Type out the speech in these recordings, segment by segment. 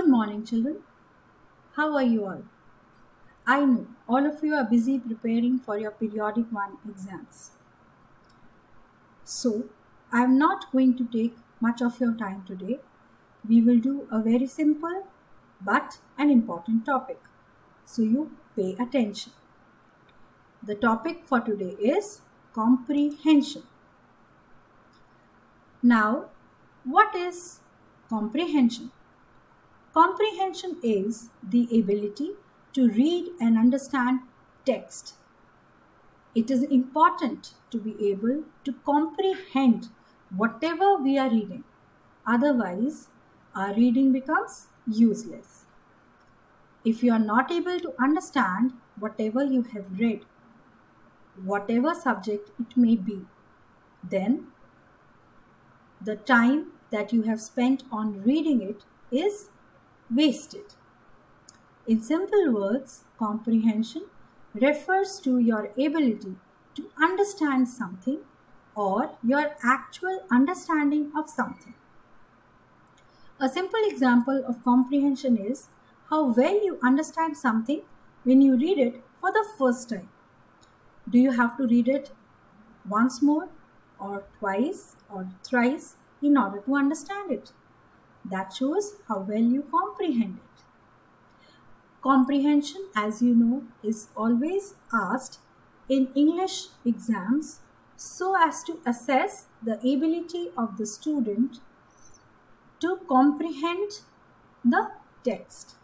Good morning, children. How are you all? I know all of you are busy preparing for your periodic 1 exams. So, I am not going to take much of your time today. We will do a very simple but an important topic. So, you pay attention. The topic for today is comprehension. Now, what is comprehension? Comprehension is the ability to read and understand text. It is important to be able to comprehend whatever we are reading. Otherwise, our reading becomes useless. If you are not able to understand whatever you have read, whatever subject it may be, then the time that you have spent on reading it is wasted. In simple words, comprehension refers to your ability to understand something or your actual understanding of something. A simple example of comprehension is how well you understand something when you read it for the first time. Do you have to read it once more or twice or thrice in order to understand it? That shows how well you comprehend it. Comprehension, as you know, is always asked in English exams so as to assess the ability of the student to comprehend the text.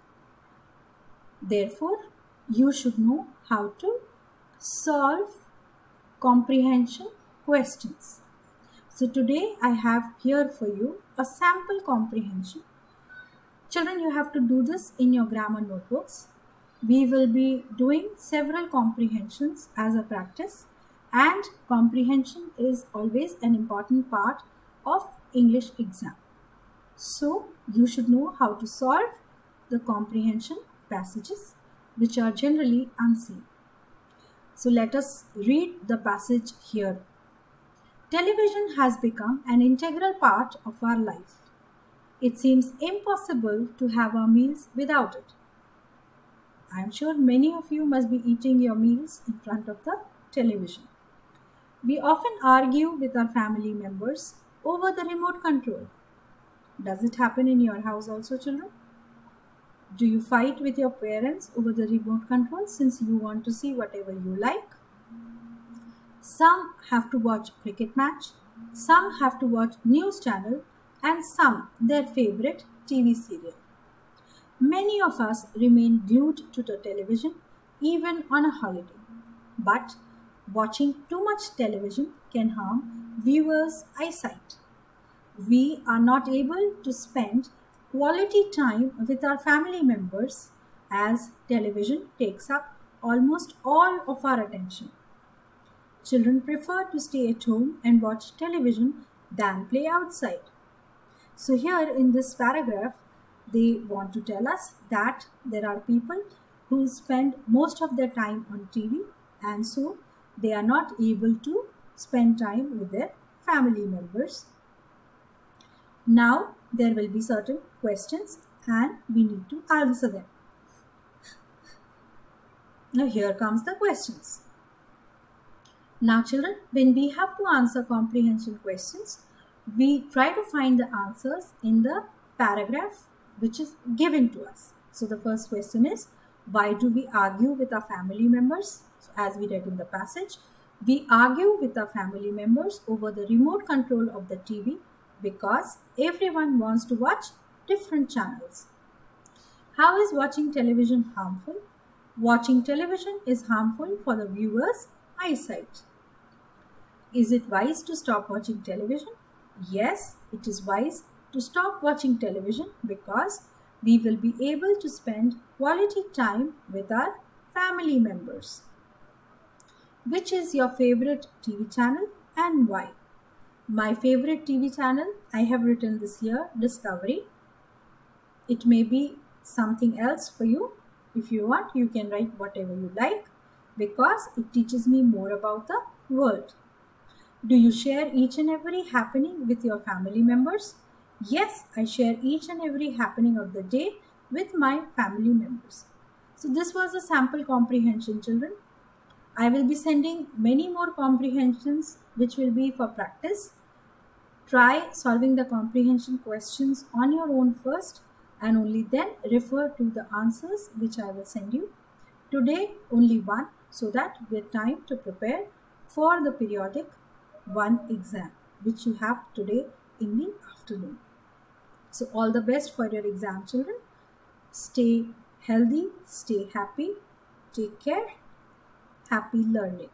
Therefore, you should know how to solve comprehension questions. So today I have here for you a sample comprehension. Children, you have to do this in your grammar notebooks. We will be doing several comprehensions as a practice, and comprehension is always an important part of English exam. So you should know how to solve the comprehension passages which are generally unseen. So let us read the passage here. Television has become an integral part of our life. It seems impossible to have our meals without it. I am sure many of you must be eating your meals in front of the television. We often argue with our family members over the remote control. Does it happen in your house also, children? Do you fight with your parents over the remote control since you want to see whatever you like? Some have to watch cricket match, some have to watch news channel, and some their favorite TV serial. Many of us remain glued to the television even on a holiday. But watching too much television can harm viewers' eyesight. We are not able to spend quality time with our family members as television takes up almost all of our attention. Children prefer to stay at home and watch television than play outside. So here in this paragraph, they want to tell us that there are people who spend most of their time on TV, and so they are not able to spend time with their family members. Now there will be certain questions and we need to answer them. Now here comes the questions. Now children, when we have to answer comprehension questions, we try to find the answers in the paragraph which is given to us. So the first question is, why do we argue with our family members? So as we read in the passage, we argue with our family members over the remote control of the TV because everyone wants to watch different channels. How is watching television harmful? Watching television is harmful for the viewer's eyesight. Is it wise to stop watching television? Yes, it is wise to stop watching television because we will be able to spend quality time with our family members. Which is your favorite TV channel and why? My favorite TV channel, I have written this here, Discovery. It may be something else for you. If you want, you can write whatever you like because it teaches me more about the world. Do you share each and every happening with your family members? Yes, I share each and every happening of the day with my family members. So this was a sample comprehension, children. I will be sending many more comprehensions which will be for practice. Try solving the comprehension questions on your own first and only then refer to the answers which I will send you. Today only one, so that you get time to prepare for the periodic 1 exam which you have today in the afternoon. So all the best for your exam, children. Stay healthy, stay happy, take care, happy learning.